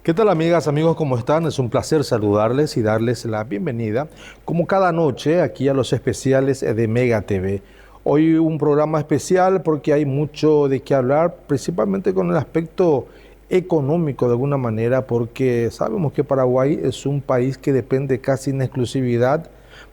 ¿Qué tal, amigas, amigos? ¿Cómo están? Es un placer saludarles y darles la bienvenida, como cada noche, aquí a los especiales de Mega TV. Hoy un programa especial porque hay mucho de qué hablar, principalmente con el aspecto económico de alguna manera, porque sabemos que Paraguay es un país que depende casi en exclusividad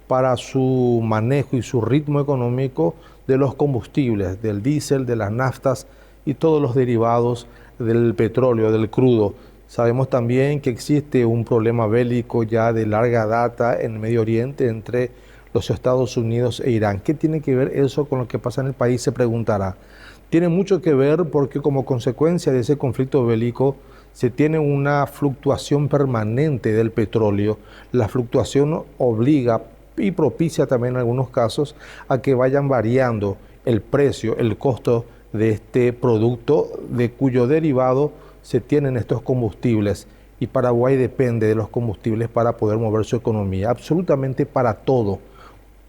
para su manejo y su ritmo económico de los combustibles, del diésel, de las naftas y todos los derivados del petróleo, del crudo. Sabemos también que existe un problema bélico ya de larga data en el Medio Oriente entre los Estados Unidos e Irán. ¿Qué tiene que ver eso con lo que pasa en el país? Se preguntará. Tiene mucho que ver porque como consecuencia de ese conflicto bélico se tiene una fluctuación permanente del petróleo. La fluctuación obliga y propicia también en algunos casos a que vayan variando el precio, el costo de este producto de cuyo derivado se tienen estos combustibles, y Paraguay depende de los combustibles para poder mover su economía, absolutamente para todo.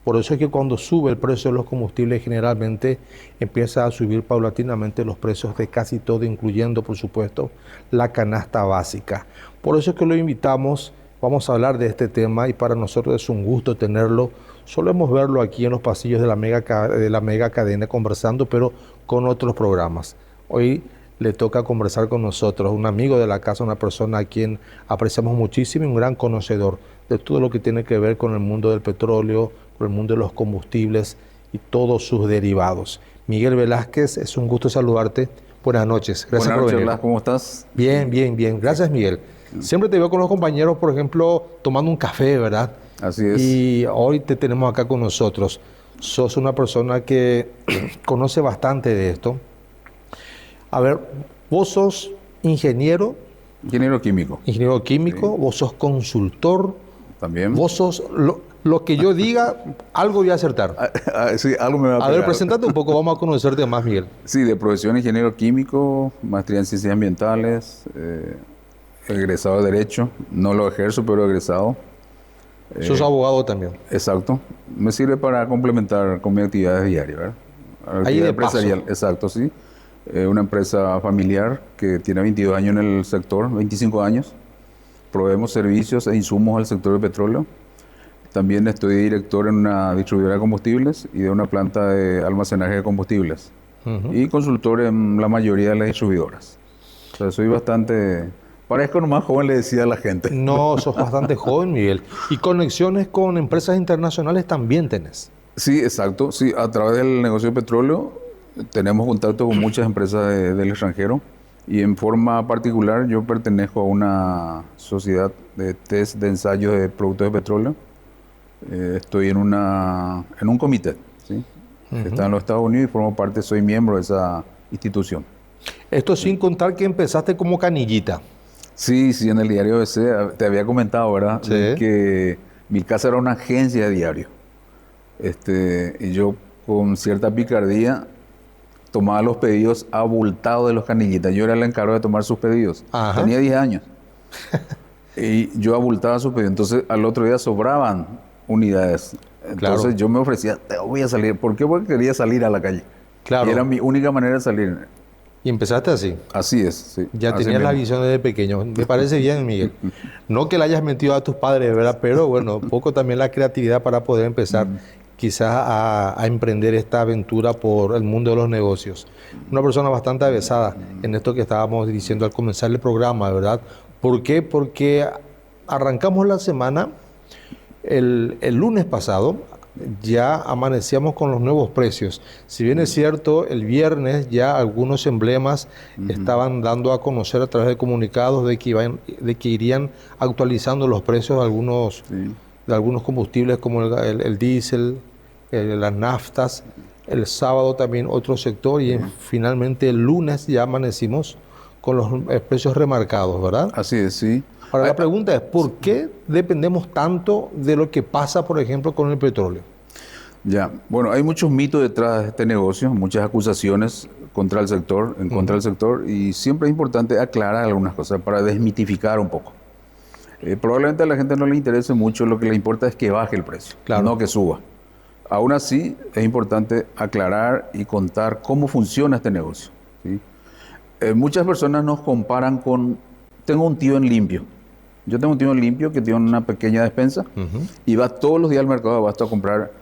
Por eso es que cuando sube el precio de los combustibles generalmente empieza a subir paulatinamente los precios de casi todo, incluyendo por supuesto la canasta básica. Por eso es que lo invitamos, vamos a hablar de este tema y para nosotros es un gusto tenerlo. Solemos verlo aquí en los pasillos de la mega cadena conversando, pero con otros programas. Hoy le toca conversar con nosotros, un amigo de la casa, una persona a quien apreciamos muchísimo y un gran conocedor de todo lo que tiene que ver con el mundo del petróleo, con el mundo de los combustibles y todos sus derivados. Miguel Velázquez, es un gusto saludarte. Buenas noches. Gracias por venir. ¿Cómo estás? Bien, bien, bien. Gracias, Miguel. Siempre te veo con los compañeros, por ejemplo, tomando un café, ¿verdad? Así es. Y hoy te tenemos acá con nosotros. Sos una persona que conoce bastante de esto. A ver, vos sos ingeniero. Ingeniero químico. Ingeniero químico, sí. Vos sos consultor. También. Vos sos, lo que yo diga, algo voy a acertar. Sí, algo me va a pegar. A ver, presentate un poco, vamos a conocerte más, Miguel. Sí, de profesión ingeniero químico, maestría en ciencias ambientales, egresado de Derecho. No lo ejerzo, pero egresado. Sos abogado también. Exacto. Me sirve para complementar con mis actividades diarias, ¿verdad? Ahí de empresarial, paso. Exacto, sí. Una empresa familiar que tiene 22 años en el sector, 25 años. Proveemos servicios e insumos al sector del petróleo. También estoy director en una distribuidora de combustibles y de una planta de almacenaje de combustibles. Y consultor en la mayoría de las distribuidoras. O sea, soy bastante... Parezco nomás joven, le decía a la gente. No, sos bastante joven, Miguel. Y conexiones con empresas internacionales también tenés. Sí, exacto. Sí, a través del negocio de petróleo tenemos contacto con muchas empresas del extranjero. Y en forma particular yo pertenezco a una sociedad de test de ensayos de productos de petróleo. Estoy en un comité, ¿sí? Está en los Estados Unidos y formo parte, soy miembro de esa institución. Esto sin contar que empezaste como canillita. Sí, en el diario ABC te había comentado, ¿verdad? Sí. Que mi casa era una agencia de diario. Y yo con cierta picardía tomaba los pedidos abultados de los canillitas. Yo era el encargado de tomar sus pedidos. Ajá. Tenía 10 años. Y yo abultaba sus pedidos. Entonces, al otro día sobraban unidades. Entonces, claro, yo me ofrecía, te voy a salir. ¿Por qué? Porque quería salir a la calle. Claro. Y era mi única manera de salir. Y empezaste así. Así es, sí. Ya tenías la visión desde pequeño. Me parece bien, Miguel. No que le hayas mentido a tus padres, ¿verdad? Pero bueno, un poco también la creatividad para poder empezar quizás a emprender esta aventura por el mundo de los negocios. Una persona bastante avesada en esto que estábamos diciendo al comenzar el programa, ¿verdad? ¿Por qué? Porque arrancamos la semana, el lunes pasado, ya amanecíamos con los nuevos precios. Si bien es cierto, el viernes ya algunos emblemas estaban dando a conocer a través de comunicados de que irían actualizando los precios de algunos combustibles como el diésel, las naftas. El sábado también otro sector y finalmente el lunes ya amanecimos con los precios remarcados, ¿verdad? Así es, sí. Ahora la pregunta es, ¿por qué dependemos tanto de lo que pasa, por ejemplo, con el petróleo? Ya, bueno, hay muchos mitos detrás de este negocio, muchas acusaciones contra el sector, en contra del sector, y siempre es importante aclarar algunas cosas para desmitificar un poco. Probablemente a la gente no le interese mucho, lo que le importa es que baje el precio, claro, no que suba. Aún así, es importante aclarar y contar cómo funciona este negocio, ¿sí? Muchas personas nos comparan con tengo un tío en limpio. Yo tengo un tío en limpio que tiene una pequeña despensa y va todos los días al mercado, basta comprar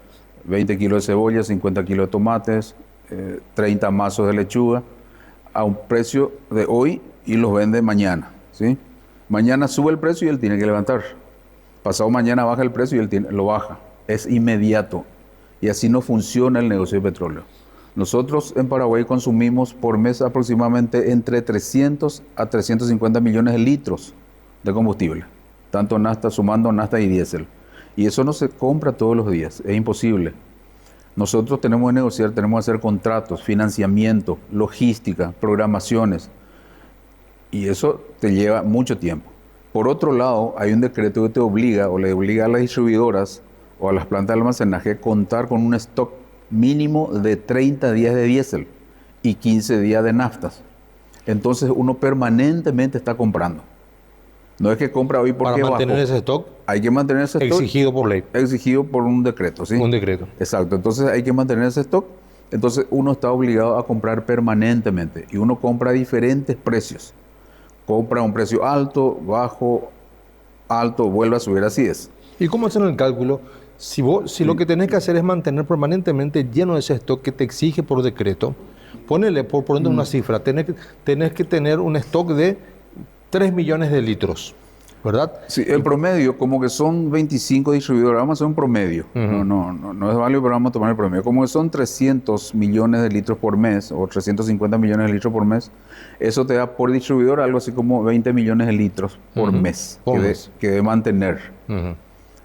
20 kilos de cebolla, 50 kilos de tomates, 30 mazos de lechuga a un precio de hoy y los vende mañana, ¿sí? Mañana sube el precio y él tiene que levantar. Pasado mañana baja el precio y él lo baja. Es inmediato. Y así no funciona el negocio de petróleo. Nosotros en Paraguay consumimos por mes aproximadamente entre 300 a 350 millones de litros de combustible, tanto nafta, sumando nafta y diésel. Y eso no se compra todos los días, es imposible. Nosotros tenemos que negociar, tenemos que hacer contratos, financiamiento, logística, programaciones, y eso te lleva mucho tiempo. Por otro lado, hay un decreto que te obliga o le obliga a las distribuidoras o a las plantas de almacenaje a contar con un stock mínimo de 30 días de diésel y 15 días de naftas. Entonces uno permanentemente está comprando. No es que compra hoy porque para mantener ese stock. Hay que mantener ese stock. Exigido por ley. Exigido por un decreto, ¿sí? Un decreto. Exacto. Entonces hay que mantener ese stock. Entonces uno está obligado a comprar permanentemente. Y uno compra a diferentes precios. Compra a un precio alto, bajo, alto, vuelve a subir, así es. ¿Y cómo hacen el cálculo? Si lo que tenés que hacer es mantener permanentemente lleno ese stock que te exige por decreto, ponele, por poner una cifra, tenés que tener un stock de 3 millones de litros, ¿verdad? Sí, el promedio, como que son 25 distribuidores, vamos a hacer un promedio. No es válido, pero vamos a tomar el promedio. Como que son 300 millones de litros por mes, o 350 millones de litros por mes, eso te da por distribuidor algo así como 20 millones de litros por mes, que debe mantener.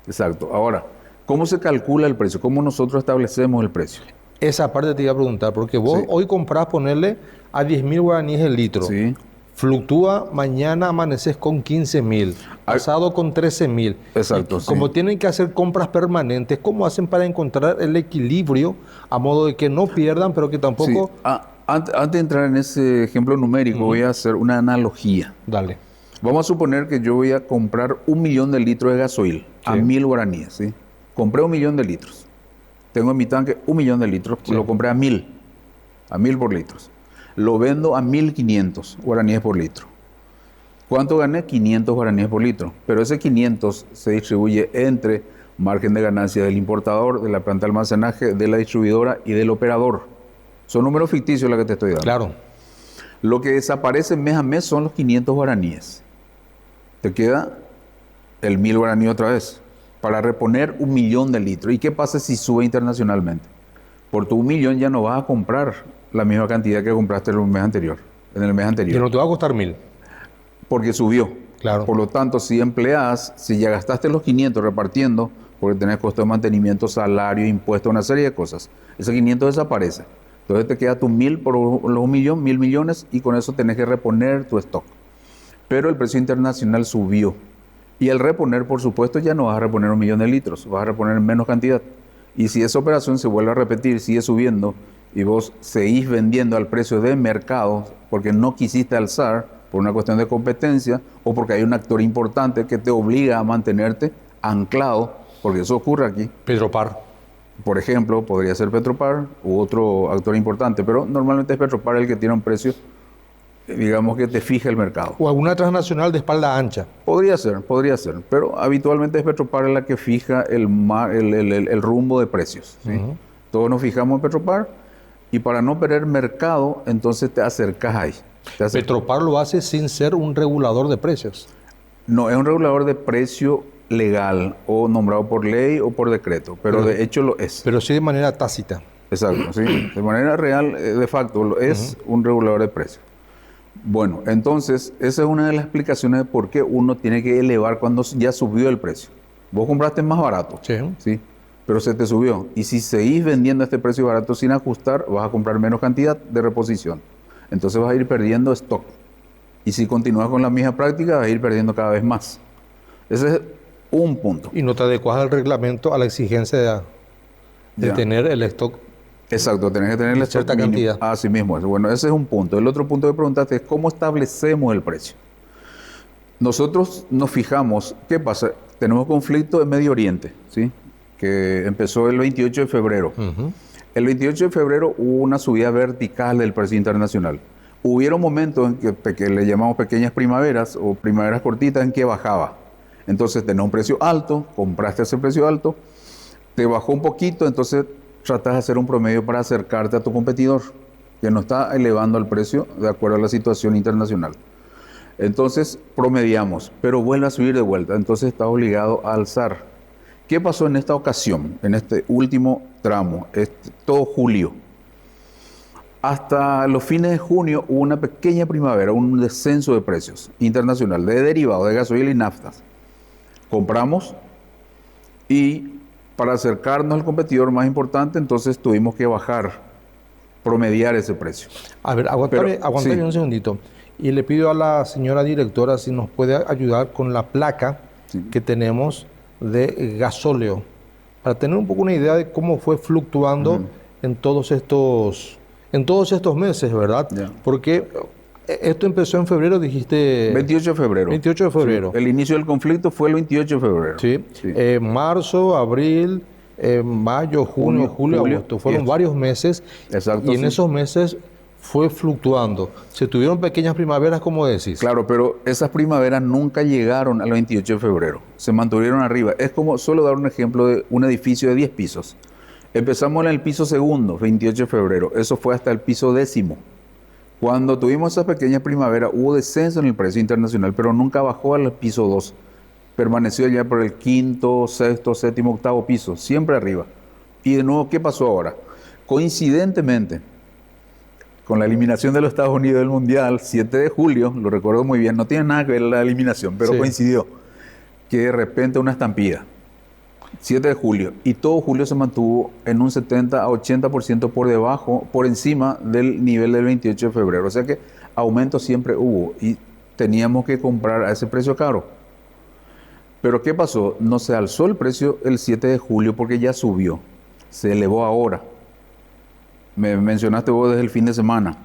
Exacto. Ahora, ¿cómo se calcula el precio? ¿Cómo nosotros establecemos el precio? Esa parte te iba a preguntar, porque vos hoy comprás, ponerle a 10.000 guaraníes el litro. Sí. Fluctúa, mañana amaneces con 15.000, pasado con 13.000. Exacto. Como tienen que hacer compras permanentes, ¿cómo hacen para encontrar el equilibrio a modo de que no pierdan, pero que tampoco... Sí. Antes de entrar en ese ejemplo numérico, voy a hacer una analogía. Dale. Vamos a suponer que yo voy a comprar 1 millón de litros de gasoil a 1.000 guaraníes, ¿sí? Compré 1 millón de litros. Tengo en mi tanque 1 millón de litros, lo compré a 1.000 por litros. Lo vendo a 1.500 guaraníes por litro. ¿Cuánto gané? 500 guaraníes por litro. Pero ese 500 se distribuye entre margen de ganancia del importador, de la planta de almacenaje, de la distribuidora y del operador. Son números ficticios los que te estoy dando. Claro. Lo que desaparece mes a mes son los 500 guaraníes. Te queda el 1.000 guaraníes otra vez para reponer 1 millón de litros. ¿Y qué pasa si sube internacionalmente? Por tu 1 millón ya no vas a comprar la misma cantidad que compraste en el mes anterior. Que no te va a costar 1.000. Porque subió. Claro. Por lo tanto, si empleas, si ya gastaste los 500 repartiendo, porque tenés costo de mantenimiento, salario, impuestos, una serie de cosas, ese 500 desaparece. Entonces te queda tu 1.000 por los 1 millón, 1.000 millones, y con eso tenés que reponer tu stock. Pero el precio internacional subió. Y al reponer, por supuesto, ya no vas a reponer 1 millón de litros, vas a reponer en menos cantidad. Y si esa operación se vuelve a repetir, sigue subiendo, y vos seguís vendiendo al precio de mercado porque no quisiste alzar por una cuestión de competencia o porque hay un actor importante que te obliga a mantenerte anclado, porque eso ocurre aquí. Petropar. Por ejemplo, podría ser Petropar u otro actor importante, pero normalmente es Petropar el que tiene un precio, digamos, que te fija el mercado. O alguna transnacional de espalda ancha. Podría ser, pero habitualmente es Petropar la que fija el rumbo de precios, ¿sí? Todos nos fijamos en Petropar. Y para no perder mercado, entonces te acercas ahí. Petropar lo hace sin ser un regulador de precios. No, es un regulador de precio legal o nombrado por ley o por decreto, pero de hecho lo es. Pero sí de manera tácita. Exacto, sí. De manera real, de facto, lo es un regulador de precios. Bueno, entonces, esa es una de las explicaciones de por qué uno tiene que elevar cuando ya subió el precio. Vos compraste más barato, ¿sí? Pero se te subió. Y si seguís vendiendo a este precio barato sin ajustar, vas a comprar menos cantidad de reposición. Entonces vas a ir perdiendo stock. Y si continúas con la misma práctica, vas a ir perdiendo cada vez más. Ese es un punto. Y no te adecuas al reglamento, a la exigencia de tener el stock. Exacto, tenés que tener el stock cierta cantidad. Así mismo. Bueno, ese es un punto. El otro punto que preguntaste es cómo establecemos el precio. Nosotros nos fijamos, ¿qué pasa? Tenemos conflicto en Medio Oriente, ¿sí? Que empezó el 28 de febrero. El 28 de febrero hubo una subida vertical del precio internacional. Hubieron momentos en que le llamamos pequeñas primaveras o primaveras cortitas en que bajaba. Entonces tenés un precio alto, compraste ese precio alto, te bajó un poquito, entonces tratas de hacer un promedio para acercarte a tu competidor, que no está elevando el precio de acuerdo a la situación internacional. Entonces promediamos, pero vuelve a subir de vuelta, entonces está obligado a alzar. ¿Qué pasó en esta ocasión, en este último tramo, todo julio? Hasta los fines de junio hubo una pequeña primavera, un descenso de precios internacional de derivados, de gasoil y naftas. Compramos y para acercarnos al competidor más importante, entonces tuvimos que bajar, promediar ese precio. A ver, aguántame sí. un segundito. Y le pido a la señora directora si nos puede ayudar con la placa que tenemos de gasóleo, para tener un poco una idea de cómo fue fluctuando en todos estos meses, ¿verdad? Ya. Porque esto empezó en febrero, dijiste... 28 de febrero. 28 de febrero. Sí. El inicio del conflicto fue el 28 de febrero. Sí. Marzo, abril, mayo, junio, julio, agosto. Fueron varios meses. Exacto. Y en esos meses fue fluctuando. Se tuvieron pequeñas primaveras, como decís. Claro, pero esas primaveras nunca llegaron al 28 de febrero. Se mantuvieron arriba. Es como, solo dar un ejemplo de un edificio de 10 pisos. Empezamos en el piso segundo, 28 de febrero. Eso fue hasta el piso 10º. Cuando tuvimos esa pequeña primavera, hubo descenso en el precio internacional, pero nunca bajó al piso 2. Permaneció allá por el quinto, sexto, séptimo, octavo piso, siempre arriba. Y de nuevo, ¿qué pasó ahora? Coincidentemente, con la eliminación de los Estados Unidos del Mundial, 7 de julio, lo recuerdo muy bien, no tiene nada que ver la eliminación, pero coincidió, que de repente una estampida. 7 de julio, y todo julio se mantuvo en un 70 a 80% por debajo, por encima del nivel del 28 de febrero. O sea que aumento siempre hubo y teníamos que comprar a ese precio caro. Pero ¿qué pasó? No se alzó el precio el 7 de julio porque ya subió, se elevó ahora. Me mencionaste vos desde el fin de semana,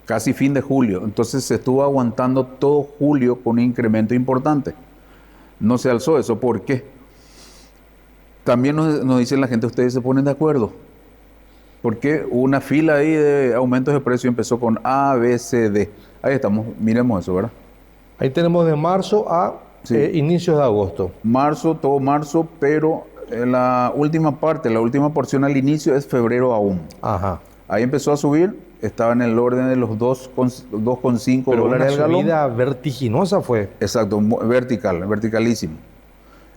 casi fin de julio. Entonces se estuvo aguantando todo julio con un incremento importante. No se alzó eso, ¿por qué? También nos dicen la gente, ustedes se ponen de acuerdo. Porque hubo una fila ahí de aumentos de precio, empezó con A, B, C, D. Ahí estamos, miremos eso, ¿verdad? Ahí tenemos de marzo a inicios de agosto. Marzo, todo marzo, pero la última parte, la última porción al inicio es febrero aún. Ahí empezó a subir, estaba en el orden de los 2,5 dólares el galón. Una subida vertiginosa fue. Exacto, verticalísimo.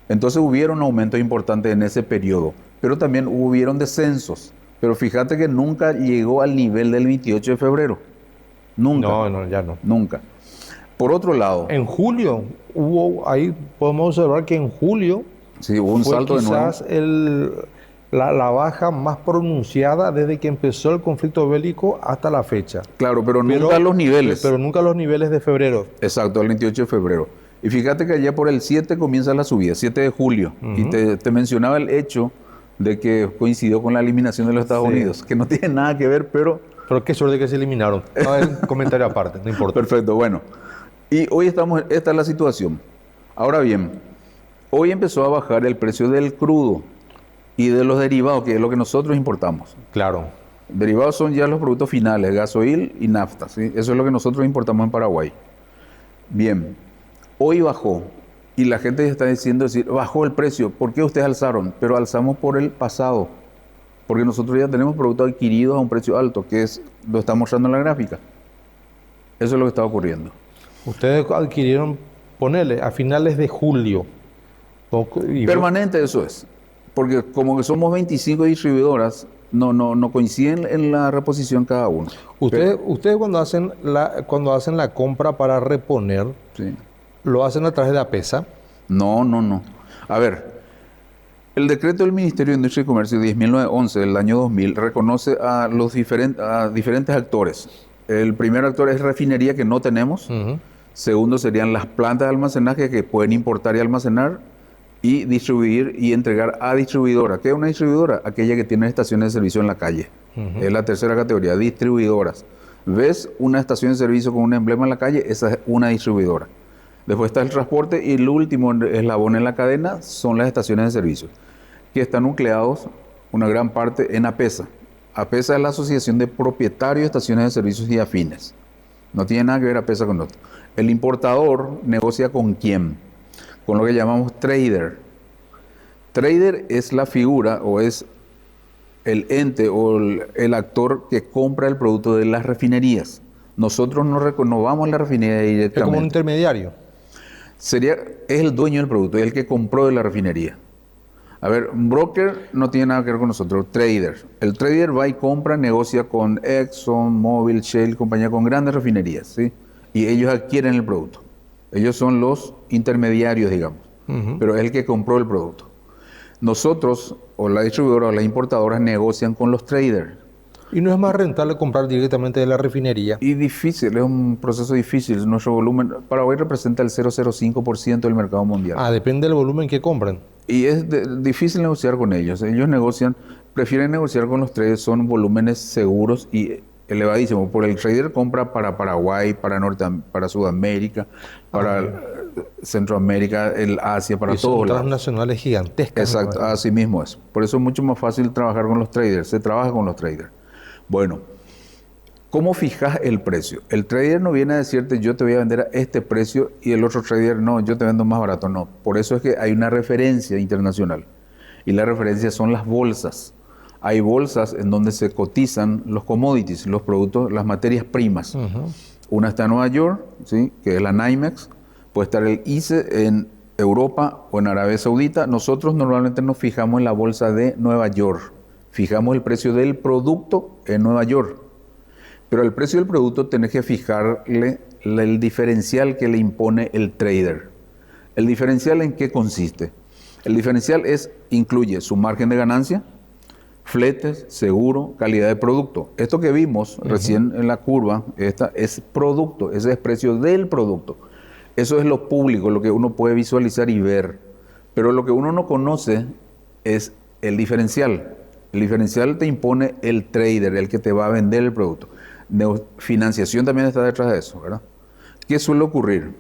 Entonces hubieron aumentos importantes en ese periodo, pero también hubieron descensos. Pero fíjate que nunca llegó al nivel del 28 de febrero. Nunca. No, ya no. Nunca. Por otro lado... En julio, ahí podemos observar que en julio... Sí, hubo un salto de nuevo. Quizás la baja más pronunciada desde que empezó el conflicto bélico hasta la fecha. Claro, pero nunca a los niveles. Pero nunca a los niveles de febrero. Exacto, el 28 de febrero. Y fíjate que allá por el 7 comienza la subida, 7 de julio. Y te mencionaba el hecho de que coincidió con la eliminación de los Estados Unidos, que no tiene nada que ver, pero... Pero qué suerte que se eliminaron. No, es un comentario aparte, no importa. Perfecto, bueno. Y hoy esta es la situación. Ahora bien, hoy empezó a bajar el precio del crudo y de los derivados, que es lo que nosotros importamos. Claro. Derivados son ya los productos finales, gasoil y nafta, ¿sí? Eso es lo que nosotros importamos en Paraguay. Bien. Hoy bajó y la gente está diciendo, bajó el precio. ¿Por qué ustedes alzaron? Pero alzamos por el pasado. Porque nosotros ya tenemos productos adquiridos a un precio alto, que lo está mostrando en la gráfica. Eso es lo que está ocurriendo. Ustedes adquirieron, ponele, a finales de julio. Permanente eso es. Porque como que somos 25 distribuidoras, no coinciden en la reposición cada uno. Ustedes cuando hacen la compra para reponer... Sí. ¿Lo hacen a través de APESA? No. A ver, el decreto del Ministerio de Industria y Comercio 10.911 del año 2000 reconoce a diferentes actores. El primer actor es refinería, que no tenemos. Segundo serían las plantas de almacenaje, que pueden importar y almacenar y distribuir y entregar a distribuidora. ¿Qué es una distribuidora? Aquella que tiene estaciones de servicio en la calle. Es la tercera categoría, distribuidoras. ¿Ves una estación de servicio con un emblema en la calle? Esa es una distribuidora. Después está el transporte y el último eslabón en la cadena son las estaciones de servicio, que están nucleados una gran parte en APESA. APESA es la Asociación de Propietarios de Estaciones de Servicios y Afines. No tiene nada que ver a peso con otro. El importador negocia con quién? Con lo que llamamos trader. Trader es la figura o es el ente o el actor que compra el producto de las refinerías. Nosotros no vamos a la refinería directamente. Es como un intermediario. Es el dueño del producto, es el que compró de la refinería. A ver, un broker no tiene nada que ver con nosotros, trader. El trader va y compra, negocia con Exxon, Mobil, Shell, compañía con grandes refinerías, ¿sí? Y ellos adquieren el producto. Ellos son los intermediarios, digamos, pero es el que compró el producto. Nosotros, o la distribuidora o las importadoras, negocian con los traders. ¿Y no es más rentable comprar directamente de la refinería? Y difícil, es un proceso difícil. Nuestro volumen, Paraguay representa el 0,05% del mercado mundial. Depende del volumen que compren. Y es difícil negociar con ellos. Ellos prefieren negociar con los traders, son volúmenes seguros y elevadísimos. Por el trader compra para Paraguay, para Sudamérica, para Centroamérica, el Asia, para todos lados. Transnacionales gigantescas. Exacto, así mismo es. Por eso es mucho más fácil trabajar con los traders. Se trabaja con los traders. Bueno, ¿cómo fijas el precio? El trader no viene a decirte yo te voy a vender a este precio y el otro trader no, yo te vendo más barato. No, por eso es que hay una referencia internacional y la referencia son las bolsas. Hay bolsas en donde se cotizan los commodities, los productos, las materias primas. Una está en Nueva York, ¿sí? Que es la NYMEX, puede estar el ICE en Europa o en Arabia Saudita. Nosotros normalmente nos fijamos en la bolsa de Nueva York. Fijamos el precio del producto en Nueva York. Pero el precio del producto tenés que fijarle el diferencial que le impone el trader. ¿El diferencial en qué consiste? El diferencial incluye su margen de ganancia, fletes, seguro, calidad de producto. Esto que vimos recién en la curva, esta es producto, ese es precio del producto. Eso es lo público, lo que uno puede visualizar y ver. Pero lo que uno no conoce es el diferencial. El diferencial te impone el trader, el que te va a vender el producto. Financiación también está detrás de eso, ¿verdad? ¿Qué suele ocurrir?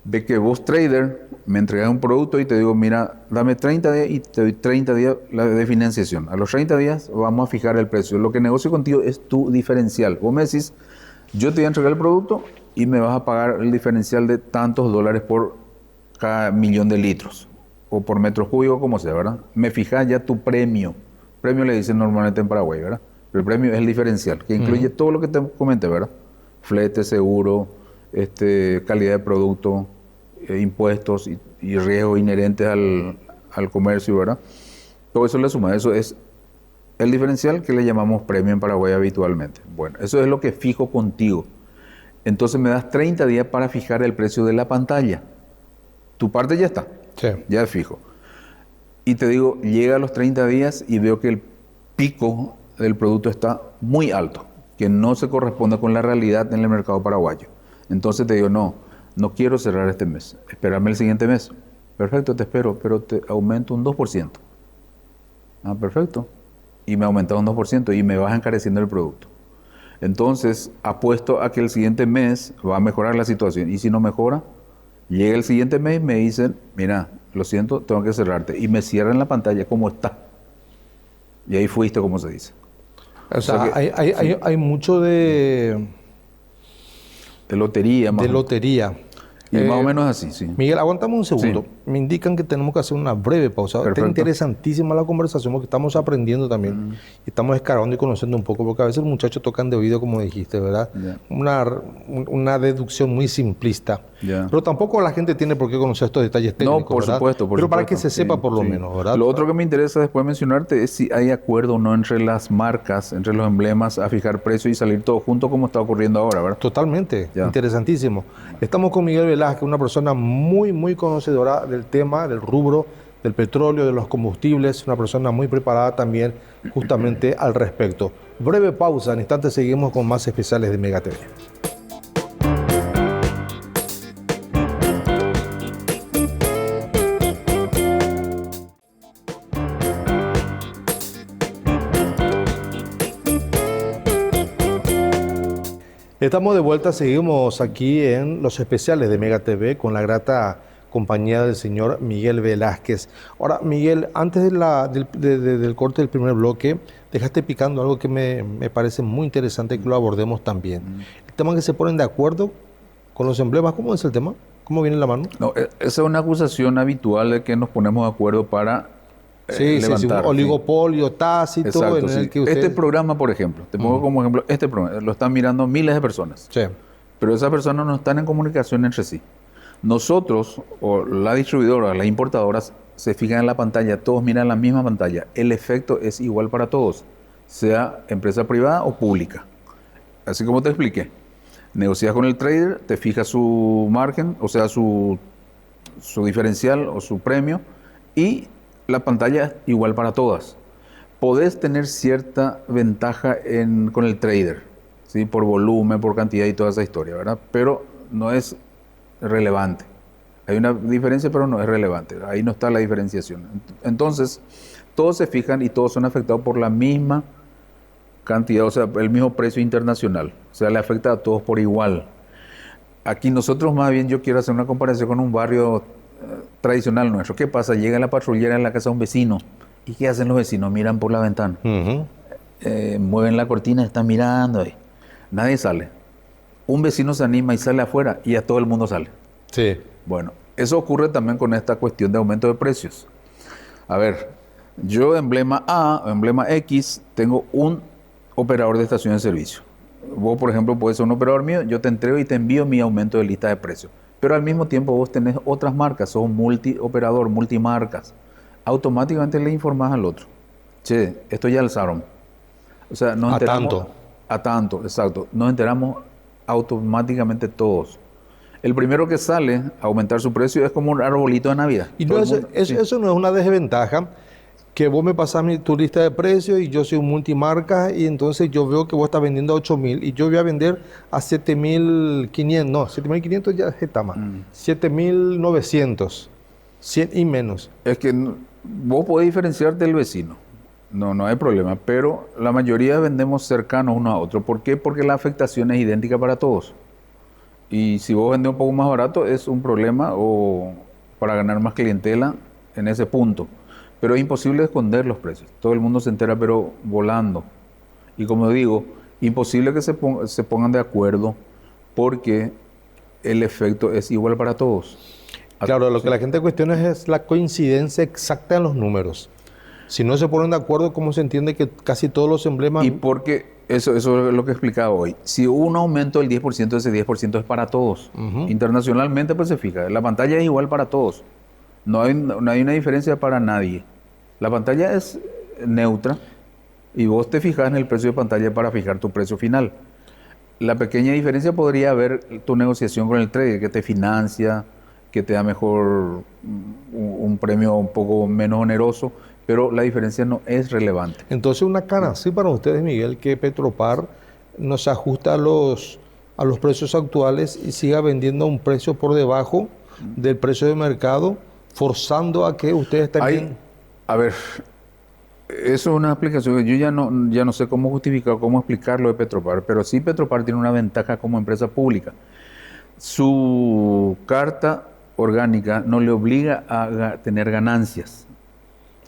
De que vos, trader, me entregas un producto y te digo, mira, dame 30 días y te doy 30 días de financiación. A los 30 días vamos a fijar el precio. Lo que negocio contigo es tu diferencial. Vos me decís, yo te voy a entregar el producto y me vas a pagar el diferencial de tantos dólares por cada millón de litros o por metro cúbico, como sea, ¿verdad? Me fijas ya tu premio. Premio le dicen normalmente en Paraguay, ¿verdad? Pero el premio es el diferencial, que incluye todo lo que te comenté, ¿verdad? Flete, seguro, calidad de producto, impuestos y riesgos inherentes al comercio, ¿verdad? Todo eso le suma, eso es el diferencial que le llamamos premio en Paraguay habitualmente. Bueno, eso es lo que fijo contigo. Entonces me das 30 días para fijar el precio de la pantalla. Tu parte ya está, sí, ya es fijo. Y te digo, llega a los 30 días y veo que el pico del producto está muy alto, que no se corresponde con la realidad en el mercado paraguayo. Entonces te digo, no quiero cerrar este mes, espérame el siguiente mes. Perfecto, te espero, pero te aumento un 2%. Perfecto. Y me aumenta un 2% y me vas encareciendo el producto. Entonces, apuesto a que el siguiente mes va a mejorar la situación. Y si no mejora, llega el siguiente mes y me dicen, mira, lo siento, tengo que cerrarte. Y me cierran la pantalla como está. Y ahí fuiste, como se dice. O sea, hay mucho de lotería. De lotería. Y más o menos así, sí. Miguel, aguantame un segundo. Sí. Me indican que tenemos que hacer una breve pausa. Perfecto. Está interesantísima la conversación porque estamos aprendiendo también. Y estamos escarbando y conociendo un poco, porque a veces los muchachos tocan de oído, como dijiste, ¿verdad? Yeah. Una deducción muy simplista. Yeah. Pero tampoco la gente tiene por qué conocer estos detalles técnicos, No, por ¿verdad? supuesto. Pero para que se sepa por lo menos, ¿verdad? Lo otro que me interesa después mencionarte es si hay acuerdo o no entre las marcas, entre los emblemas, a fijar precio y salir todo junto como está ocurriendo ahora, ¿verdad? Totalmente, Ya. Interesantísimo. Estamos con Miguel Velázquez, una persona muy, muy conocedora del tema, del rubro, del petróleo, de los combustibles, una persona muy preparada también justamente al respecto. Breve pausa, en instantes seguimos con más especiales de Mega TV. Estamos de vuelta, seguimos aquí en los especiales de Mega TV con la grata compañía del señor Miguel Velázquez. Ahora, Miguel, antes del corte del primer bloque, dejaste picando algo que me parece muy interesante que lo abordemos también. El tema que se ponen de acuerdo con los emblemas, ¿cómo es el tema? ¿Cómo viene la mano? No, esa es una acusación habitual de que nos ponemos de acuerdo para Sí, levantar. un oligopolio tácito. Exacto, en el sí. que usted... Este programa, por ejemplo, te pongo como ejemplo, este programa lo están mirando miles de personas, Sí. pero esas personas no están en comunicación entre sí. Nosotros, o la distribuidora, las importadoras, se fijan en la pantalla, todos miran la misma pantalla. El efecto es igual para todos, sea empresa privada o pública. Así como te expliqué. Negocias con el trader, te fijas su margen, o sea, su diferencial o su premio, y la pantalla es igual para todas. Podés tener cierta ventaja con el trader, ¿sí? Por volumen, por cantidad y toda esa historia, ¿verdad? Pero no es relevante. Hay una diferencia, pero no es relevante. Ahí no está la diferenciación. Entonces, todos se fijan y todos son afectados por la misma cantidad, o sea, el mismo precio internacional. O sea, le afecta a todos por igual. Aquí nosotros más bien, yo quiero hacer una comparación con un barrio tradicional nuestro. ¿Qué pasa? Llega la patrullera en la casa de un vecino. ¿Y qué hacen los vecinos? Miran por la ventana. Mueven la cortina, están mirando ahí. Nadie sale. Un vecino se anima y sale afuera y a todo el mundo sale. Sí. Bueno, eso ocurre también con esta cuestión de aumento de precios. A ver, yo emblema A o emblema X tengo un operador de estación de servicio. Vos, por ejemplo, puedes ser un operador mío, yo te entrego y te envío mi aumento de lista de precios. Pero al mismo tiempo vos tenés otras marcas, sos multioperador, multimarcas. Automáticamente le informás al otro. Che, esto ya alzaron. O sea, nos enteramos. tanto. A tanto, exacto. Nos enteramos automáticamente todos. El primero que sale a aumentar su precio es como un arbolito de Navidad. Y no, Sí. eso no es una desventaja, que vos me pasás tu lista de precios y yo soy un multimarca y entonces yo veo que vos estás vendiendo a 8.000 y yo voy a vender a 7.500, no, 7.500 ya está más, 7.900, 100 y menos. Es que vos podés diferenciarte del vecino, no hay problema, pero la mayoría vendemos cercanos uno a otro. ¿Por qué? Porque la afectación es idéntica para todos. Y si vos vendés un poco más barato es un problema o para ganar más clientela en ese punto. Pero es imposible esconder los precios. Todo el mundo se entera, pero volando. Y como digo, imposible que se pongan de acuerdo porque el efecto es igual para todos. Claro, lo que la gente cuestiona es la coincidencia exacta en los números. Si no se ponen de acuerdo, ¿cómo se entiende que casi todos los emblemas... Y porque eso es lo que explicaba hoy. Si hubo un aumento del 10%, ese 10% es para todos. Internacionalmente, pues se fija. La pantalla es igual para todos. No hay una diferencia para nadie. La pantalla es neutra y vos te fijas en el precio de pantalla para fijar tu precio final. La pequeña diferencia podría haber tu negociación con el trader, que te financia, que te da mejor un premio un poco menos oneroso, pero la diferencia no es relevante. Entonces, una cana así para ustedes, Miguel, que Petropar no se ajusta a los precios actuales y siga vendiendo a un precio por debajo del precio de mercado, forzando a que ustedes también... A ver, eso es una explicación que yo ya no sé cómo justificar, cómo explicarlo de Petropar, pero sí Petropar tiene una ventaja como empresa pública. Su carta orgánica no le obliga a tener ganancias.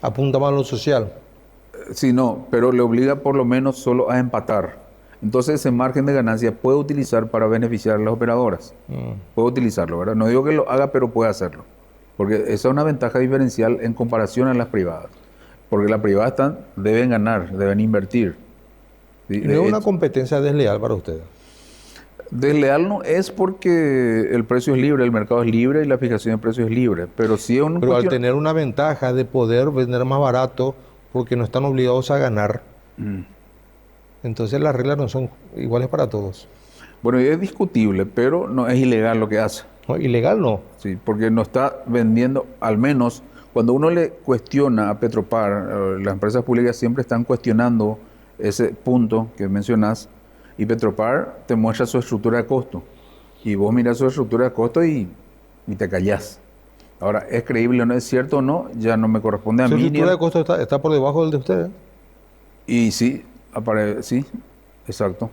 Apunta más a lo social. Sí, no, pero le obliga por lo menos solo a empatar. Entonces ese margen de ganancia puede utilizar para beneficiar a las operadoras. Puede utilizarlo, ¿verdad? No digo que lo haga, pero puede hacerlo. Porque esa es una ventaja diferencial en comparación a las privadas. Porque las privadas deben ganar, deben invertir. ¿Sí? ¿No es una competencia desleal para ustedes? Desleal no es porque el precio es libre, el mercado es libre y la fijación de precios es libre. Pero sí es Pero al tener una ventaja de poder vender más barato porque no están obligados a ganar, entonces las reglas no son iguales para todos. Bueno, es discutible, pero no es ilegal lo que hace. No, ilegal no. Sí, porque no está vendiendo, al menos cuando uno le cuestiona a Petropar, las empresas públicas siempre están cuestionando ese punto que mencionas, y Petropar te muestra su estructura de costo. Y vos mirás su estructura de costo y te callás. Ahora, ¿es creíble o no? ¿Es cierto o no? Ya no me corresponde a mí. ¿Su estructura de costo está por debajo del de ustedes? Y sí, sí, exacto.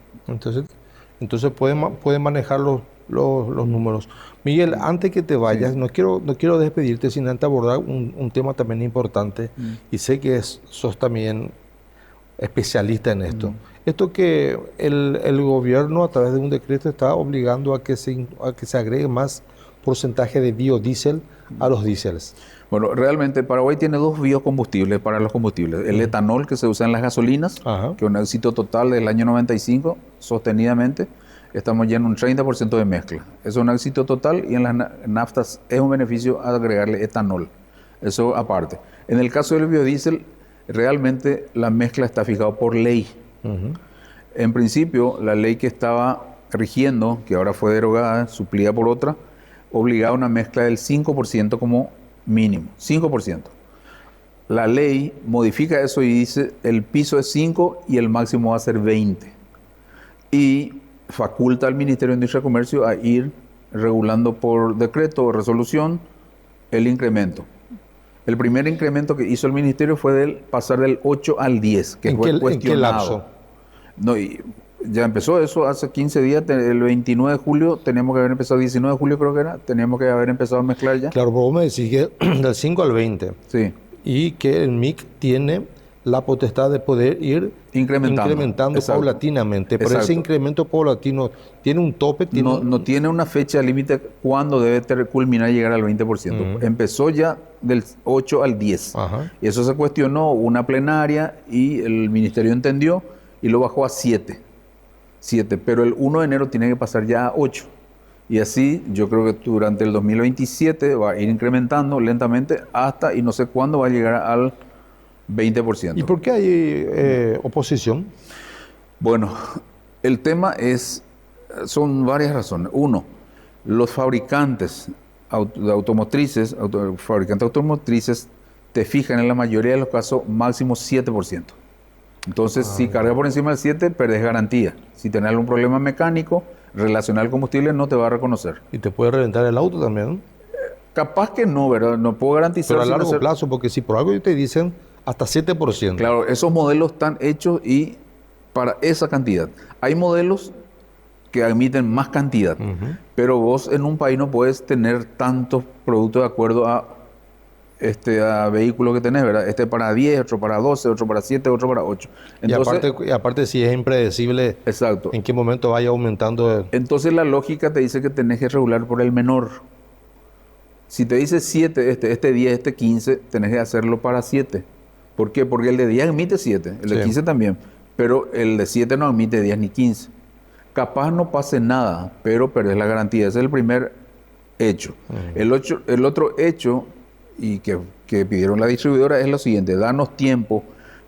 Entonces pueden manejarlo los números. Miguel, antes que te vayas, Sí. no quiero despedirte sin antes abordar un tema también importante, y sé que sos también especialista en esto. Esto que el gobierno a través de un decreto está obligando a que se agregue más porcentaje de biodiesel a los diésels. Bueno, realmente Paraguay tiene dos biocombustibles para los combustibles. El etanol, que se usa en las gasolinas, Ajá. que es un éxito total del año 95, sostenidamente. Estamos ya en un 30% de mezcla. Eso es un éxito total, y en las naftas es un beneficio agregarle etanol. Eso aparte. En el caso del biodiesel, realmente la mezcla está fijada por ley. En principio, la ley que estaba rigiendo, que ahora fue derogada, suplida por otra, obligaba a una mezcla del 5% como mínimo, 5%. La ley modifica eso y dice el piso es 5 y el máximo va a ser 20. Y faculta al Ministerio de Industria y Comercio a ir regulando por decreto o resolución el incremento. El primer incremento que hizo el Ministerio fue pasar del 8 al 10, que fue ¿En qué cuestionado. lapso? No, y ya empezó eso hace 15 días, el 29 de julio, teníamos que haber empezado, 19 de julio creo que era, teníamos que haber empezado a mezclar ya. Claro, vos me decís que del 5 al 20, Sí, y que el MIC tiene la potestad de poder ir incrementando Exacto. paulatinamente. Pero ese Exacto. incremento paulatino tiene un tope, no tiene una fecha límite cuando debe culminar y llegar al 20%. Empezó ya del 8 al 10. Ajá. Y eso se cuestionó una plenaria y el ministerio entendió y lo bajó a 7. Pero el 1 de enero tiene que pasar ya a 8. Y así yo creo que durante el 2027 va a ir incrementando lentamente hasta, y no sé cuándo va a llegar al 20%. ¿Y por qué hay oposición? Bueno, el tema son varias razones. Uno, los fabricantes automotrices te fijan en la mayoría de los casos máximo 7%. Entonces, si cargas por encima del 7, perdés garantía. Si tenés algún problema mecánico relacionado al combustible, no te va a reconocer. Y te puede reventar el auto también, ¿no? Capaz que no, ¿verdad? No puedo garantizar. Pero a sin largo hacer- plazo, porque si por algo te dicen hasta 7%. Claro, esos modelos están hechos y para esa cantidad. Hay modelos que admiten más cantidad, pero vos en un país no puedes tener tantos productos de acuerdo a vehículos que tenés, ¿verdad? Este para 10, otro para 12, otro para 7, otro para 8. Entonces, Y aparte si es impredecible exacto. en qué momento vaya aumentando. Entonces la lógica te dice que tenés que regular por el menor. Si te dice 7, este 10, este 15, tenés que hacerlo para 7. ¿Por qué? Porque el de 10 admite 7, el de Sí. 15 también, pero el de 7 no admite 10 ni 15. Capaz no pase nada, pero perdés la garantía. Ese es el primer hecho. El otro hecho, y que pidieron la distribuidora, es lo siguiente: danos tiempo,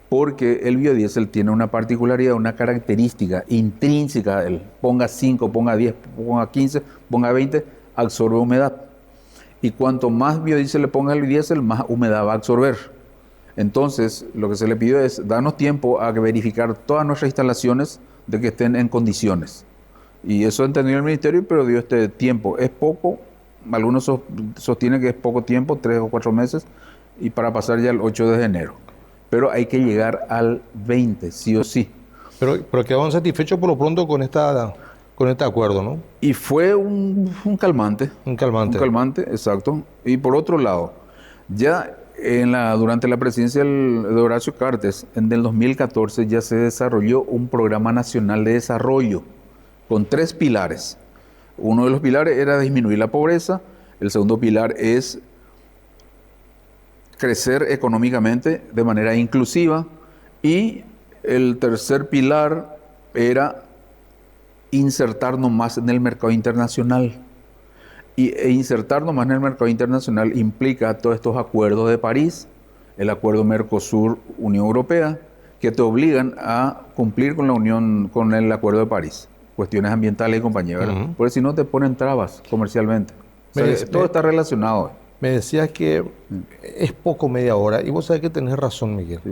porque el biodiesel tiene una particularidad, una característica intrínseca de él. Ponga 5, ponga 10, ponga 15, ponga 20, absorbe humedad. Y cuanto más biodiesel le ponga al diésel, más humedad va a absorber. Entonces, lo que se le pidió es darnos tiempo a verificar todas nuestras instalaciones de que estén en condiciones. Y eso entendió el ministerio, pero dio este tiempo. Es poco, algunos sostienen que es poco tiempo, 3 o 4 meses, y para pasar ya al 8 de enero. Pero hay que llegar al 20, sí o sí. Pero quedaron satisfechos por lo pronto con este acuerdo, ¿no? Y fue un calmante. Un calmante. Un calmante, exacto. Y por otro lado, ya durante la presidencia de Horacio Cartes, en el 2014, ya se desarrolló un programa nacional de desarrollo con 3 pilares. Uno de los pilares era disminuir la pobreza, el segundo pilar es crecer económicamente de manera inclusiva, y el tercer pilar era insertarnos más en el mercado internacional. E insertarnos más en el mercado internacional implica todos estos acuerdos de París, el acuerdo Mercosur-Unión Europea, que te obligan a cumplir con el acuerdo de París. Cuestiones ambientales y compañía, ¿verdad? Porque si no te ponen trabas comercialmente. O sea, todo está relacionado. Me decías que es poco media hora, y vos sabés que tenés razón, Miguel. Sí.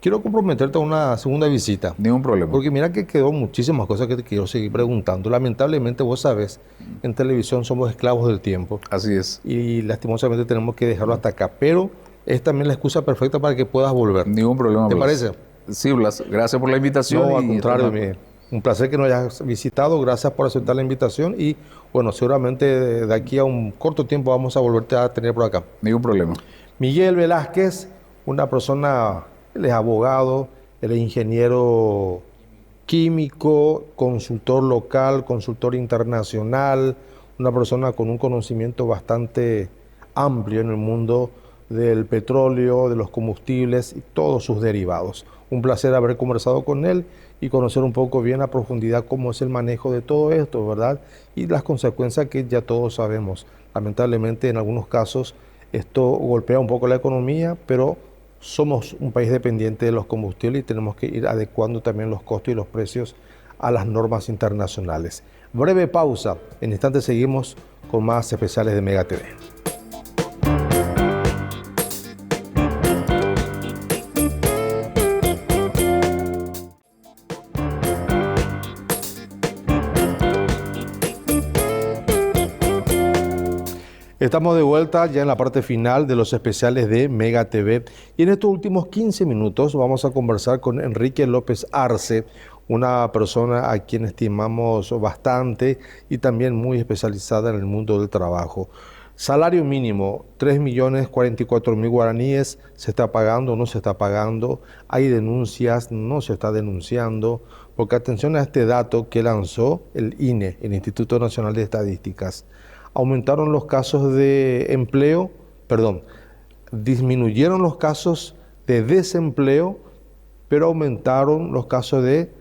Quiero comprometerte a una segunda visita. Ningún problema. Porque mira que quedó muchísimas cosas que te quiero seguir preguntando. Lamentablemente, vos sabes, en televisión somos esclavos del tiempo. Así es. Y lastimosamente tenemos que dejarlo hasta acá. Pero es también la excusa perfecta para que puedas volver. Ningún problema, ¿Te Blas. parece? Sí, Blas. Gracias por la invitación. No, al y contrario, estamos- Miguel. Un placer que nos hayas visitado, gracias por aceptar la invitación y bueno, seguramente de aquí a un corto tiempo vamos a volverte a tener por acá. Ningún problema. Miguel Velázquez, una persona, él es abogado, él es ingeniero químico, consultor local, consultor internacional, una persona con un conocimiento bastante amplio en el mundo del petróleo, de los combustibles y todos sus derivados. Un placer haber conversado con él y conocer un poco bien a profundidad cómo es el manejo de todo esto, ¿verdad? Y las consecuencias que ya todos sabemos. Lamentablemente, en algunos casos, esto golpea un poco la economía, pero somos un país dependiente de los combustibles y tenemos que ir adecuando también los costos y los precios a las normas internacionales. Breve pausa. En instantes seguimos con más especiales de Mega TV. Estamos de vuelta ya en la parte final de los especiales de Mega TV y en estos últimos 15 minutos vamos a conversar con Enrique López Arce, una persona a quien estimamos bastante y también muy especializada en el mundo del trabajo. Salario mínimo, 3.044.000 guaraníes, ¿se está pagando o no se está pagando? Hay denuncias, no se está denunciando, porque atención a este dato que lanzó el INE, el Instituto Nacional de Estadísticas. Aumentaron los casos de empleo, disminuyeron los casos de desempleo, pero aumentaron los casos de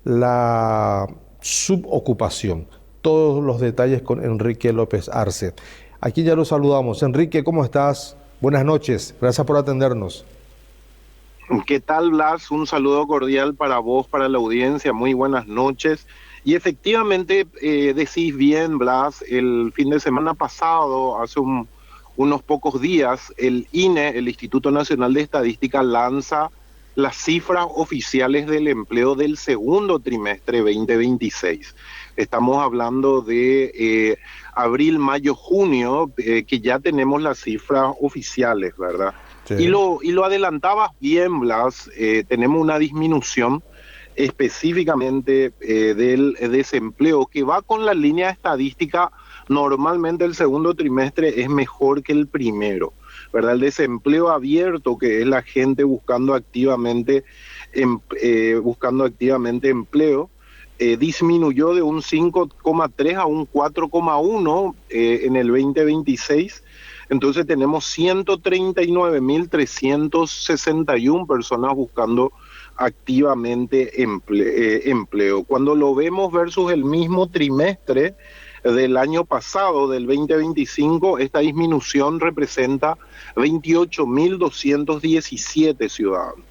la subocupación. Todos los detalles con Enrique López Arce. Aquí ya lo saludamos. Enrique, ¿cómo estás? Buenas noches, gracias por atendernos. ¿Qué tal, Blas? Un saludo cordial para vos, para la audiencia. Muy buenas noches. Y efectivamente, decís bien, Blas, el fin de semana pasado, hace unos pocos días, el INE, el Instituto Nacional de Estadística, lanza las cifras oficiales del empleo del segundo trimestre 2026. Estamos hablando de abril, mayo, junio, que ya tenemos las cifras oficiales, ¿verdad? Sí. Y lo adelantabas bien, Blas, tenemos una disminución específicamente del desempleo, que va con la línea estadística. Normalmente el segundo trimestre es mejor que el primero, ¿verdad? El desempleo abierto, que es la gente buscando activamente empleo, disminuyó de un 5,3 a un 4,1 en el 2026. Entonces tenemos 139.361 personas buscando activamente empleo. Cuando lo vemos versus el mismo trimestre del año pasado, del 2025, esta disminución representa 28.217 ciudadanos.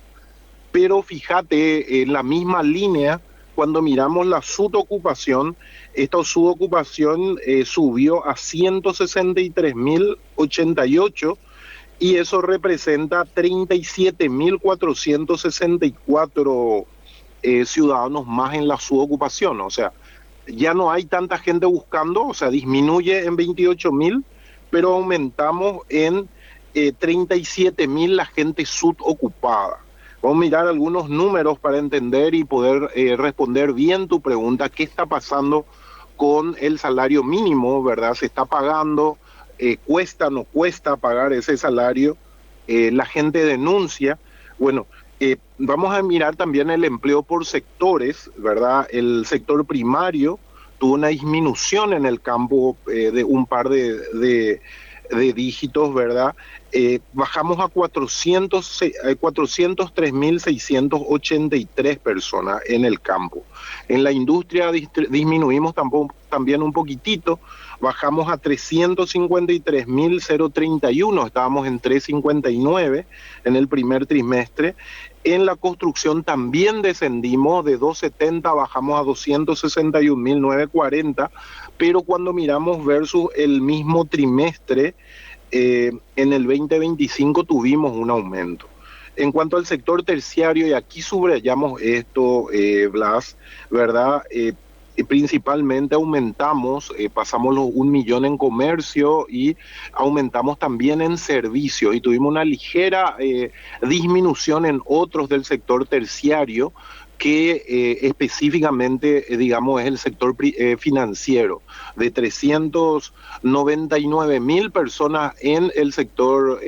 Pero fíjate, en la misma línea, cuando miramos la subocupación, esta subocupación subió a 163.088 y eso representa 37.464 ciudadanos más en la subocupación. O sea, ya no hay tanta gente buscando, o sea, disminuye en 28.000, pero aumentamos en 37.000 la gente subocupada. Vamos a mirar algunos números para entender y poder responder bien tu pregunta. ¿Qué está pasando con el salario mínimo, verdad? ¿Se está pagando? ¿Cuesta o no cuesta pagar ese salario? La gente denuncia. Bueno, vamos a mirar también el empleo por sectores, ¿verdad? El sector primario tuvo una disminución en el campo de un par de dígitos, ¿verdad? Bajamos a 403.683 personas en el campo. En la industria disminuimos también un poquitito, bajamos a 353.031, estábamos en 359 en el primer trimestre. En la construcción también descendimos de 270, bajamos a 261.940, pero cuando miramos versus el mismo trimestre, en el 2025 tuvimos un aumento. En cuanto al sector terciario, y aquí subrayamos esto, Blas, ¿verdad? Principalmente aumentamos, pasamos los 1 millón en comercio y aumentamos también en servicios y tuvimos una ligera disminución en otros del sector terciario, que específicamente, digamos, es el sector financiero, de 399.000 personas en el sector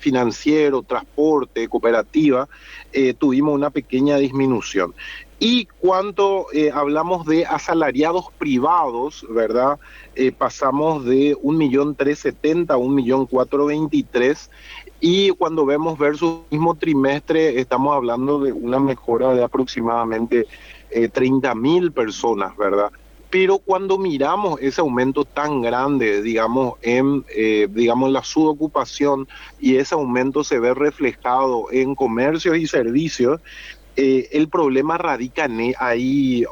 financiero, transporte, cooperativa, tuvimos una pequeña disminución. Y cuando hablamos de asalariados privados, ¿verdad? Pasamos de 1.370.000 a 1.423.000. Y cuando vemos versus mismo trimestre, estamos hablando de una mejora de aproximadamente 30.000 personas, ¿verdad? Pero cuando miramos ese aumento tan grande, digamos, digamos, la subocupación, y ese aumento se ve reflejado en comercios y servicios, el problema radica ahí,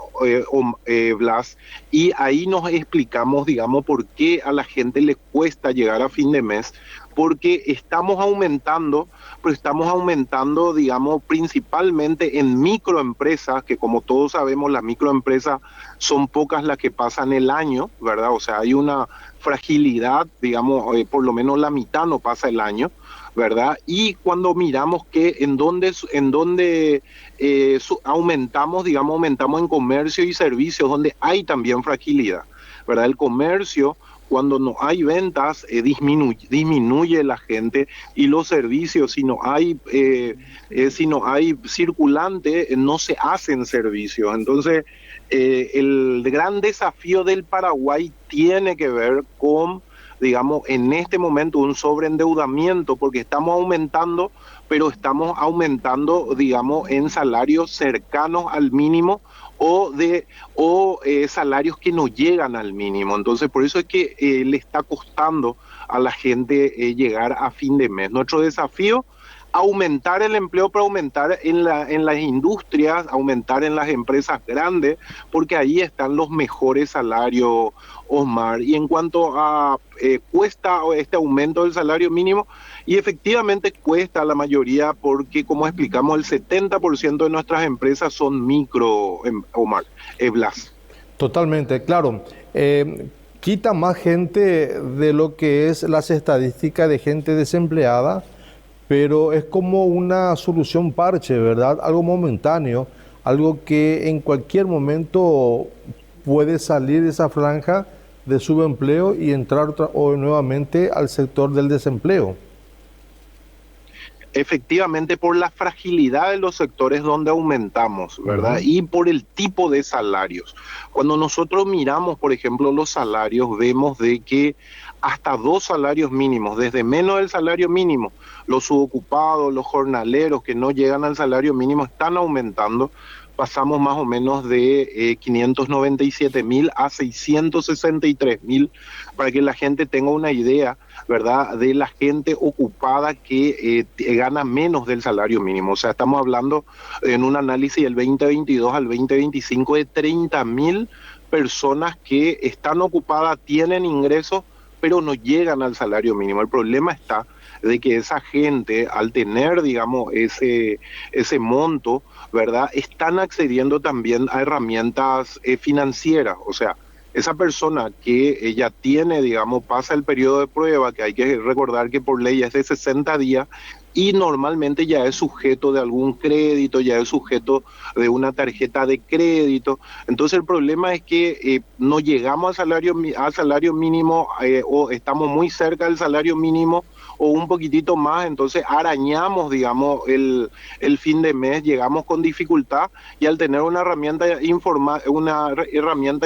Blas, y ahí nos explicamos, digamos, por qué a la gente le cuesta llegar a fin de mes, porque estamos aumentando, pero estamos aumentando, digamos, principalmente en microempresas, que como todos sabemos, las microempresas son pocas las que pasan el año, ¿verdad? O sea, hay una fragilidad, digamos, por lo menos la mitad no pasa el año, ¿verdad? Y cuando miramos que en donde aumentamos, digamos, aumentamos en comercio y servicios, donde hay también fragilidad, ¿verdad? El comercio, cuando no hay ventas, disminuye la gente, y los servicios, si no hay circulante, no se hacen servicios. Entonces, el gran desafío del Paraguay tiene que ver con, digamos, en este momento un sobreendeudamiento, porque estamos aumentando, pero estamos aumentando, digamos, en salarios cercanos al mínimo, o salarios que no llegan al mínimo. Entonces, por eso es que le está costando a la gente llegar a fin de mes. Nuestro desafío: aumentar el empleo, pero aumentar en las industrias, aumentar en las empresas grandes, porque ahí están los mejores salarios, Osmar. Y en cuanto a cuesta este aumento del salario mínimo, y efectivamente cuesta a la mayoría, porque como explicamos, el 70% de nuestras empresas son micro, Omar, Blas. Totalmente, claro. Quita más gente de lo que es las estadísticas de gente desempleada, pero es como una solución parche, ¿verdad? Algo momentáneo, algo que en cualquier momento puede salir de esa franja de subempleo y entrar nuevamente al sector del desempleo. Efectivamente, por la fragilidad de los sectores donde aumentamos, ¿verdad? Y por el tipo de salarios. Cuando nosotros miramos, por ejemplo, los salarios, vemos de que hasta 2 salarios mínimos, desde menos del salario mínimo, los subocupados, los jornaleros que no llegan al salario mínimo están aumentando. Pasamos más o menos de 597.000 a 663.000, para que la gente tenga una idea, ¿verdad?, de la gente ocupada que gana menos del salario mínimo. O sea, estamos hablando en un análisis del 2022 al 2025 de 30.000 personas que están ocupadas, tienen ingresos, pero no llegan al salario mínimo. El problema está de que esa gente, al tener, digamos, ese monto, ¿verdad?, están accediendo también a herramientas financieras. O sea, esa persona que ya tiene, digamos, pasa el periodo de prueba, que hay que recordar que por ley es de 60 días, y normalmente ya es sujeto de algún crédito, ya es sujeto de una tarjeta de crédito. Entonces el problema es que no llegamos al salario mínimo, o estamos muy cerca del salario mínimo, o un poquitito más, entonces arañamos, digamos, el fin de mes, llegamos con dificultad, y al tener una herramienta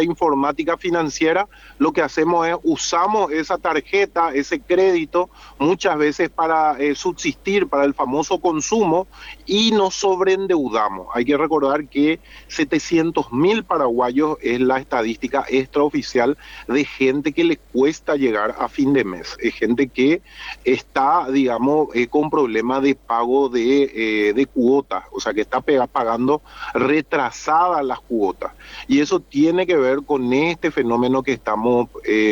informática financiera, lo que hacemos es usamos esa tarjeta, ese crédito, muchas veces para subsistir, para el famoso consumo, y nos sobreendeudamos. Hay que recordar que 700.000 paraguayos es la estadística extraoficial de gente que le cuesta llegar a fin de mes, es gente que está, digamos, con problemas de pago de cuotas, o sea, que está pagando retrasadas las cuotas. Y eso tiene que ver con este fenómeno que estamos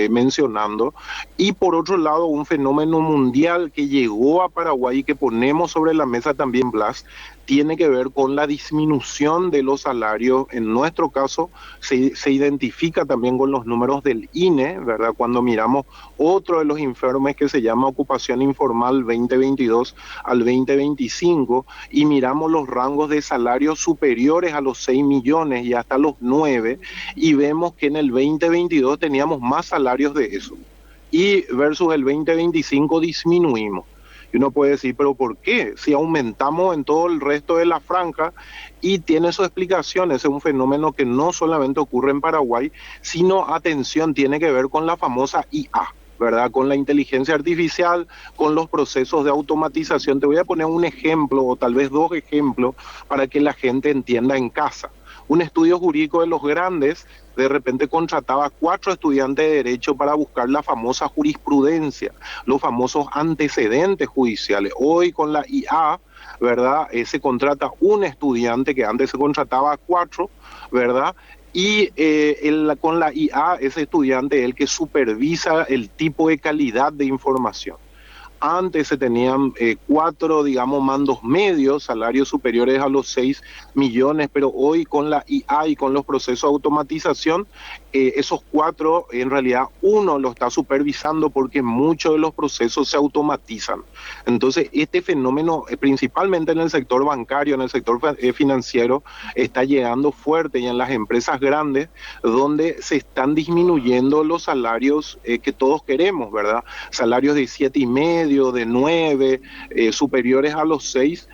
mencionando. Y por otro lado, un fenómeno mundial que llegó a Paraguay y que ponemos sobre la mesa también, Blas, tiene que ver con la disminución de los salarios. En nuestro caso, se identifica también con los números del INE, ¿verdad? Cuando miramos otro de los informes que se llama Ocupación Informal 2022 al 2025 y miramos los rangos de salarios superiores a los 6 millones y hasta los 9, y vemos que en el 2022 teníamos más salarios de eso. Y versus el 2025 disminuimos. Y uno puede decir, ¿pero por qué? Si aumentamos en todo el resto de la franja, y tiene su explicación. Ese es un fenómeno que no solamente ocurre en Paraguay, sino, atención, tiene que ver con la famosa IA, ¿verdad? Con la inteligencia artificial, con los procesos de automatización. Te voy a poner un ejemplo, o tal vez dos ejemplos, para que la gente entienda en casa. Un estudio jurídico de los grandes de repente contrataba 4 estudiantes de Derecho para buscar la famosa jurisprudencia, los famosos antecedentes judiciales. Hoy con la IA, ¿verdad? Se contrata un estudiante, que antes se contrataba 4, ¿verdad? Y con la IA, ese estudiante es el que supervisa el tipo de calidad de información. Antes se tenían 4, digamos, mandos medios, salarios superiores a los 6 millones, pero hoy con la IA y con los procesos de automatización, esos 4, en realidad uno lo está supervisando, porque muchos de los procesos se automatizan. Entonces, este fenómeno, principalmente en el sector bancario, en el sector financiero, está llegando fuerte, y en las empresas grandes, donde se están disminuyendo los salarios que todos queremos, ¿verdad? Salarios de 7,5, de 9, superiores a los 6,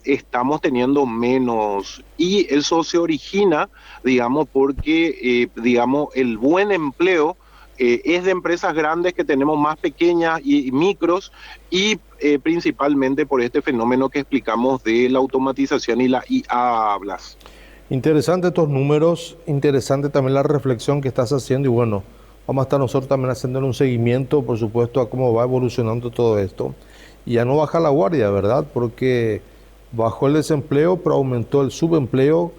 estamos teniendo menos. Y eso se origina, digamos, porque, digamos, el buen empleo es de empresas grandes, que tenemos más pequeñas y micros, y principalmente por este fenómeno que explicamos de la automatización y la IA, Blas. Interesante estos números, interesante también la reflexión que estás haciendo, y bueno, vamos a estar nosotros también haciéndole un seguimiento, por supuesto, a cómo va evolucionando todo esto. Y ya no baja la guardia, ¿verdad? Porque bajó el desempleo, pero aumentó el subempleo,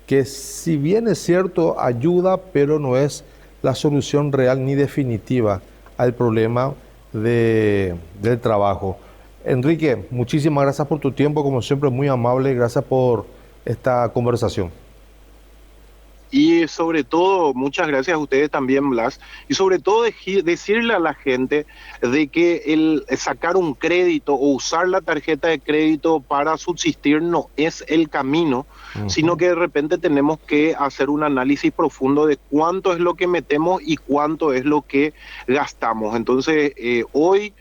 que si bien es cierto, ayuda, pero no es la solución real ni definitiva al problema del trabajo. Enrique, muchísimas gracias por tu tiempo, como siempre, muy amable. Gracias por esta conversación. Y sobre todo, muchas gracias a ustedes también, Blas, y sobre todo decirle a la gente de que el sacar un crédito o usar la tarjeta de crédito para subsistir no es el camino, sino que de repente tenemos que hacer un análisis profundo de cuánto es lo que metemos y cuánto es lo que gastamos. Entonces, hoy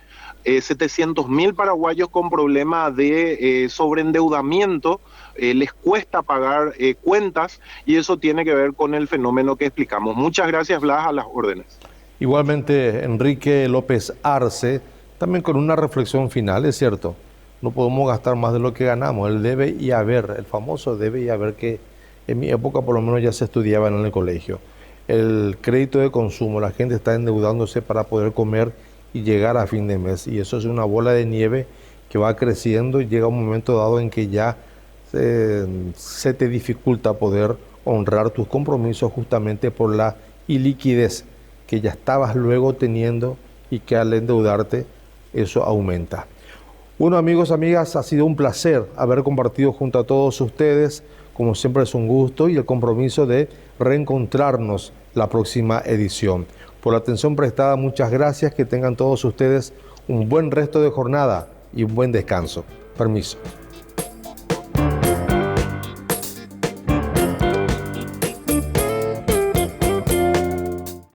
700.000 paraguayos con problemas de sobreendeudamiento, les cuesta pagar cuentas, y eso tiene que ver con el fenómeno que explicamos. Muchas gracias, Blas, a las órdenes. Igualmente, Enrique López Arce, también con una reflexión final, es cierto, no podemos gastar más de lo que ganamos, el debe y haber, el famoso debe y haber, que en mi época por lo menos ya se estudiaba en el colegio. El crédito de consumo, la gente está endeudándose para poder comer y llegar a fin de mes, y eso es una bola de nieve que va creciendo, y llega un momento dado en que ya se te dificulta poder honrar tus compromisos, justamente por la iliquidez que ya estabas luego teniendo, y que al endeudarte eso aumenta. Bueno, amigos, amigas, ha sido un placer haber compartido junto a todos ustedes. Como siempre, es un gusto, y el compromiso de reencontrarnos la próxima edición. Por la atención prestada, muchas gracias. Que tengan todos ustedes un buen resto de jornada y un buen descanso. Permiso.